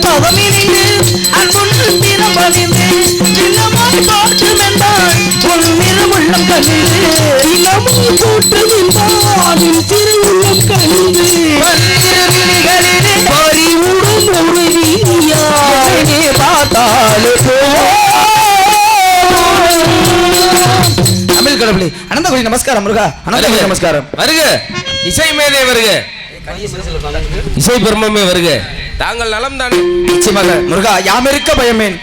பதமினிந்து அன்புண்டு தினமணிந்து சின்னமாய் காற்று வென்றாள் உன் திருவுள்ளம் கணிந்து இளமும் கூட்டு நின்றான் திருவுள்ளம் கணிந்து பன்னிருவிழிகளிலே பறிவுடும் ஒரு வீதியானே பார்த்தாலே தமிழ் கடவுளே அனந்த கோடி நமஸ்காரம் முருகா அனந்த கோடி நமஸ்காரம் வருக இசை மேலே வருக இசை பிரம்மே வருக தாங்கள் நலம் தானே நிச்சயமாக முருகா யாம் இருக்க பயமேன்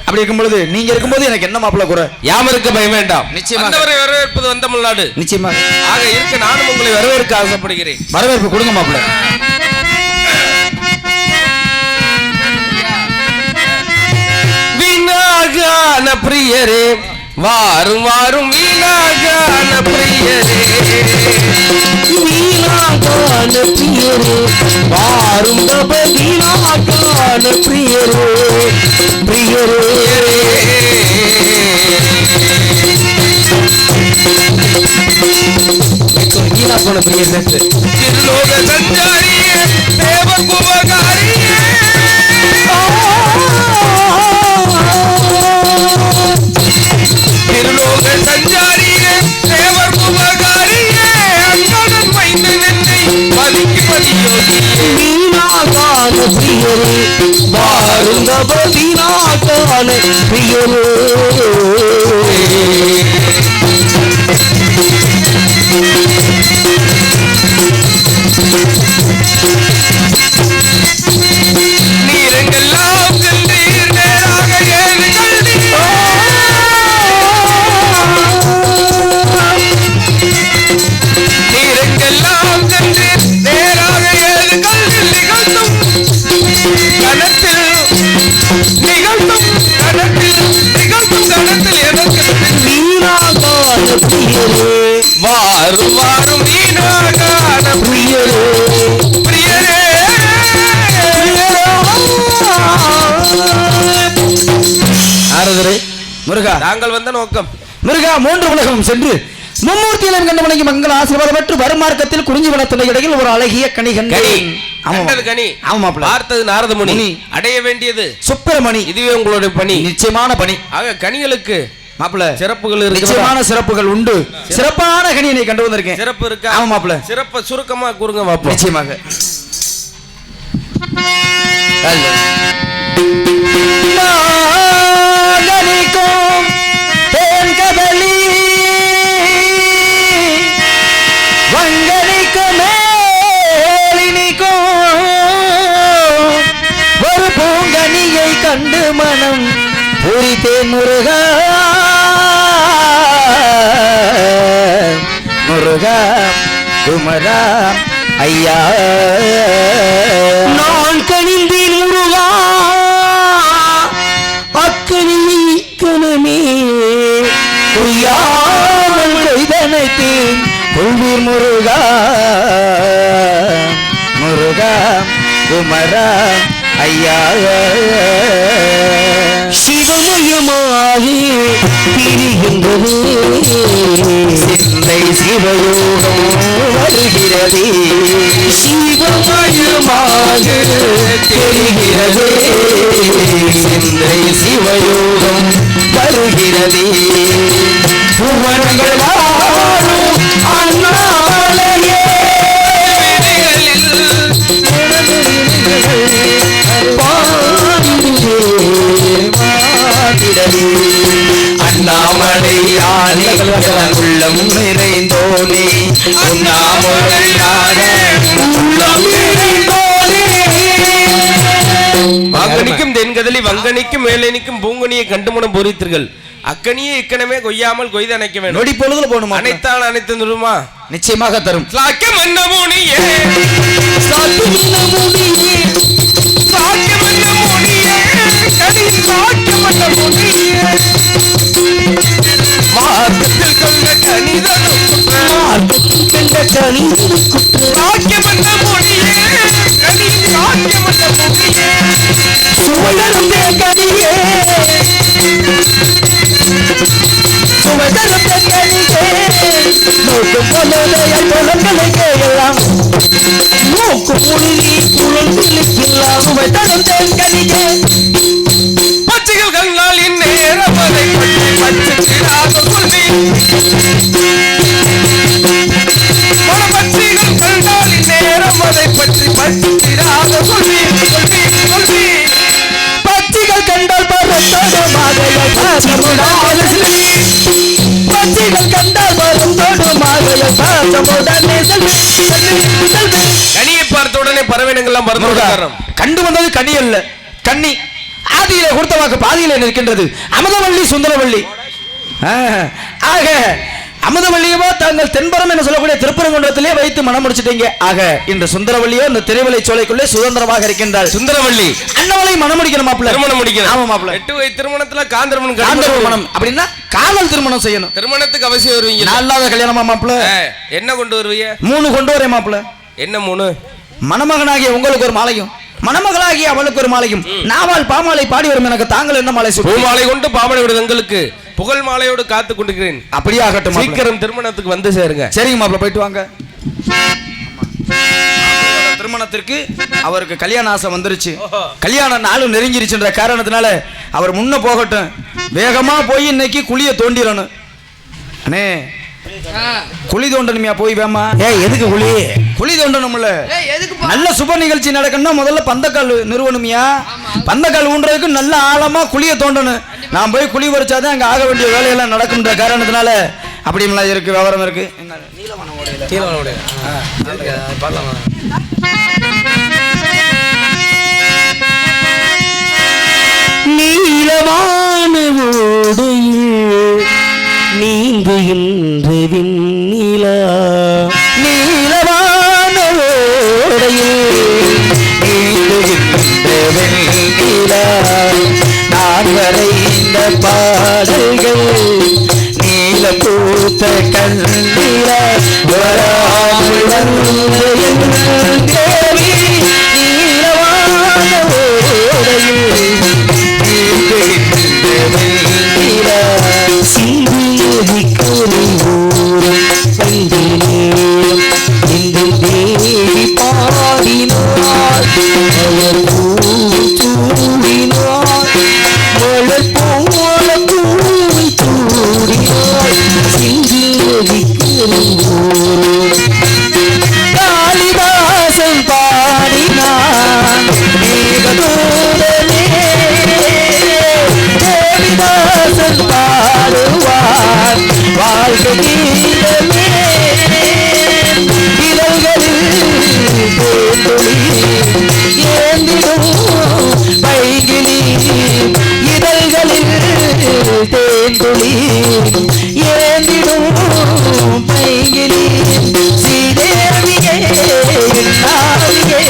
அப்படி இருக்கும் பொழுது நீங்க இருக்கும்போது எனக்கு என்ன மாப்பிள்ள குறை யாம் இருக்க பயம் வேண்டாம் நிச்சயமாக வரவேற்பது வந்த முன்னாடு நிச்சயமாக ஆக இருக்க நானும் உங்களை வரவேற்க ஆசைப்படுகிறேன் வரவேற்பு கொடுங்க மாப்பிள்ள வீணாகான பிரியரே வாரும் வாரும் வீணாகான பிரியரே வீணாகான பிரியரே வாரும் தப வீணாகான பிரியரே பிரியரே வீணா போன பிரியர் திருலோக சஞ்சாரியே தேவ குபகாரியே திருலோக சஞ்சாரியே தேவர் குபகாரியே அங்கடன் வைத்து நின்னை மதிக்கு பதியோகியே வீணாகான பிரியரே வாரும் தப வீணாகான பிரியரே நீரெங்கெல்லாம் சென்றீர் நேராக ஏறு நீரெங்கெல்லாம் சென்றீர் நேராக ஏறு கல்வி நிகழ்த்தும் கணத்தில் எனக்கு வீணாகான பிரியரே வாரும் வாரும் வீணாகான பிரியரே பிரியரே ஆரதரே முருகா நாங்கள் வந்த நோக்கம் முருகா மூன்று உலகம் சென்று மும்மூர்த்தியிலும் கண்டவனைக்கு மங்கள ஆசீர்வாதம் பெற்று வருமார்க்கத்தில் குறிஞ்சி வனத்துறை இடையில் ஒரு அழகிய கனி கண்டேன். கனி ஆமாப்ல பார்த்தது நாரதமுனி அடைய வேண்டியது சுப்பிரமணி. இதுவே உங்களுடைய பணி, நிச்சயமான பணி. ஆக கனிகளுக்கு மாப்பிள்ள சிறப்புகள் இருக்கு, நிச்சயமான சிறப்புகள் உண்டு. சிறப்பான கனியை கண்டு வந்திருக்கேன். சிறப்பு இருக்கா? ஆமா மாப்பிள்ள, சிறப்ப சுருக்கமா கூறுங்க மாப்பிள்ள. நிச்சயமாக ஒரு பூங்கனியை கண்டு மனம் பூரித்தேன் முருகா முருகா குமரா ஐயா நான் கணிந்தேன் முருகா அக்கனியை கணமே புரியாமல் கொய்தனைத்தேன் கொள்வீர் முருகா முருகா குமரா ஐயா சிவமயமாகி பிரிகின்றது சிந்தை சிவயோகம் வருகிறது, சிவமயமாக தெரிகிறது சிந்தை சிவயோகம் வருகிறது. புவனங்கள் வாழும் அண்ணாமலையே அண்ணாமலை உள்ளம் நிறைந்தோனே வாங்கனிக்கும் தென்கதலி வங்கனிக்கும் மேலனிக்கும் பூங்கனியை கண்டுமணம் பொறித்தீர்கள். அக்கனியே இக்கனமே கொய்யாமல் கொய்து அணைக்க வேண்டும். நொடி பொழுதுல போகணுமா? அனைத்தால் அனைத்து தருமா? நிச்சயமாக தரும். மார்க்கத்தில் கொண்ட கனிதனும் கண்ட கனி சாக்கியமன்ற மொழியே கனி சாக்கியமன்ற மொழியே சுவையருந்தே கனியே சுவையருந்தே கனியே நோக்கும் பொழுதைய குலங்களை கேட்கலாம் குமுழுதி குழந்தைகளுக்கு தரும் கனியே பச்சைகள் கண்ணால் இந்நேரம் அதை பற்றி பச்சையாக சொல்லி பச்சைகள் கண்ணால் இந்நேரம் அதை பற்றி பச்சையாக சொல்லி சொல்லி சொல்லி பச்சைகள் கண்டால் பரத்தோடு பச்சைகள் கண்டால் பரத்தோடு மாதையுடனே கனியை பார்த்த உடனே பறவைனங்கள்லாம் பறந்து கண்டு வந்தது கனி அல்ல கண்ணி ஆதியிலே கொடுத்த வாக்கு பாதியிலே நிற்கின்றது அமுதவள்ளி சுந்தரவள்ளி ஆக அமுதவள்ளியவோ தாங்கள் தென்பரம் என்று சொல்லக்கூடிய திருப்பரங்குன்றத்திலே வைத்து மனம் முடிச்சிட்டீங்க ஆக இன்று சுந்தரவள்ளியோ இந்த திருவிலை சோலைக்குள்ளே சுதந்திரமாக இருக்கின்றாள் சுந்தரவள்ளி அண்ணவளை மனம் முடிக்கணும் மாப்பிள்ள திருமணம் முடிக்கணும் ஆமா மாப்பிள்ள 8 வயது திருமணத்துல காந்தர்மன் திருமணம் அப்படின்னா காதல் திருமணம் செய்யணும் திருமணத்துக்கு அவசியம் வருவீங்க நல்லாத கல்யாணமா மாப்பிள்ள என்ன கொண்டு வருவீங்க 3 கொண்டு வரேன் மாப்பிள்ள என்ன 3 மணமகனாகிய உங்களுக்கு ஒரு மாலையும் மணமகளாகிய அவளுக்கு ஒரு மாலையும் நாவால் பாமாலை பாடி வரும் எனக்கு தாங்கள் என்ன மாலை மாலை கொண்டு பாமாலை விடுது உங்களுக்கு புகழ் மாலையோடு காத்து கொண்டிருக்கிறேன் அப்படியே ஆகட்டும் சீக்கிரம் திருமணத்துக்கு வந்து சேருங்க சரிங்க மாப்பிள்ள போயிட்டு வாங்க திருமணத்திற்கு அவருக்கு கல்யாண ஆசை வந்துருச்சு கல்யாண நாளும் நெருங்கிருச்சுன்ற காரணத்தினால அவர் முன்ன போகட்டும் வேகமா போய் இன்னைக்கு குழிய தோண்டிடணும் அண்ணே குழி தோண்டணுமியா போய் வேமா எதுக்கு குழி தோண்டணும்ல நல்ல சுப நிகழ்ச்சி நடக்கணும்னா முதல்ல பந்தக்கால் நிறுவனமியா பந்தக்கால் ஊன்றதுக்கு நல்ல ஆழமா குழிய தோண்டணும் நான் போய் குழி பறிச்சாதான் அங்க ஆக வேண்டிய வேலையெல்லாம் நடக்கும்ன்ற காரணத்தினால அப்படிலாம் இருக்கு விவரம் இருக்கு நீலமான ஓடையில் நீங்குகின்ற விண்ணிலா நீலமான ஓடையில் நீங்குகின்ற வெண்ணிலா நான் வரைந்த பாடல்கள் நீல பூத்த கண்ணிலா வராமல் வந்த என் தேவி நீலமான ஓடையில் நீங்குகின்ற வெண்ணிலா காளிதாசன் பாடினான் தேவிதாசன் பாடுவார் வாழ்க்கை கீதமே இதழ்களில் ஏந்திடும் பைகிலி இதழ்களில் தேந்துளி ஏந்திடும் பைகிலி ஸ்ரீதேவியே நாவியே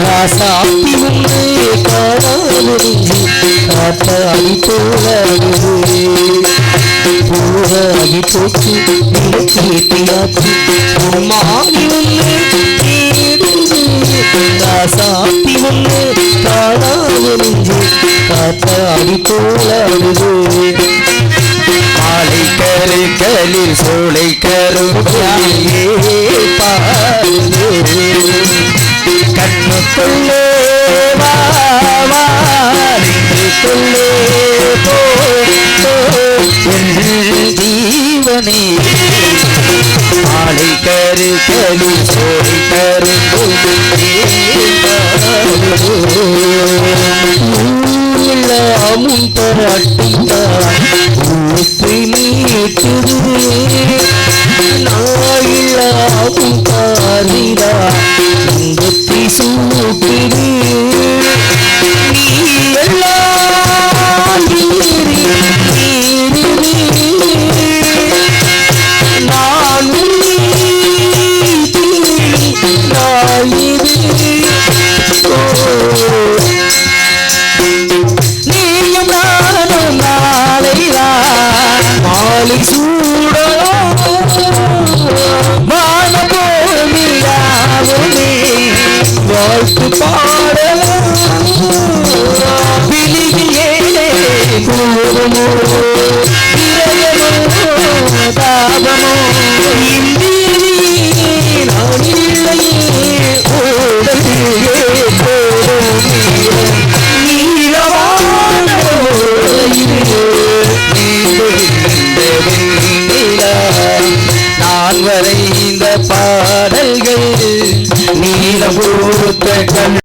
ராசாத்தி உன்னை காணாமறிஞ்சி காத்தாடி போராகி போச்சு நிலத்தீட்டியாச்சு உம்மாடி உன்னை தேடுது ராசாத்தி உன்னை காணாமறிஞ்சி காத்தாடி போராடுது மாலை கருக்களில் சோலை கருமையே பாருது கண்ணுக்குள்ளே வாழுக்குள்ளே போ ஜீவனே மாலை கருக்களி சோலை கரும்பும் பராட்டித்தான் ஊற்றி நீட்டுது நாயில்லாவும் காரிடா இங்கத்தி சூட்டுது நீ எல்லாம் நான் நீயும் நானும் நாளைதான் மாலை சூடலாம் மானபோமியாவுமே வாழ்த்து பாடலாம் விழியில் ஏழே கூறுமோ இரயமோ வரைந்த பாடல்கள் நீல பூத்த கண்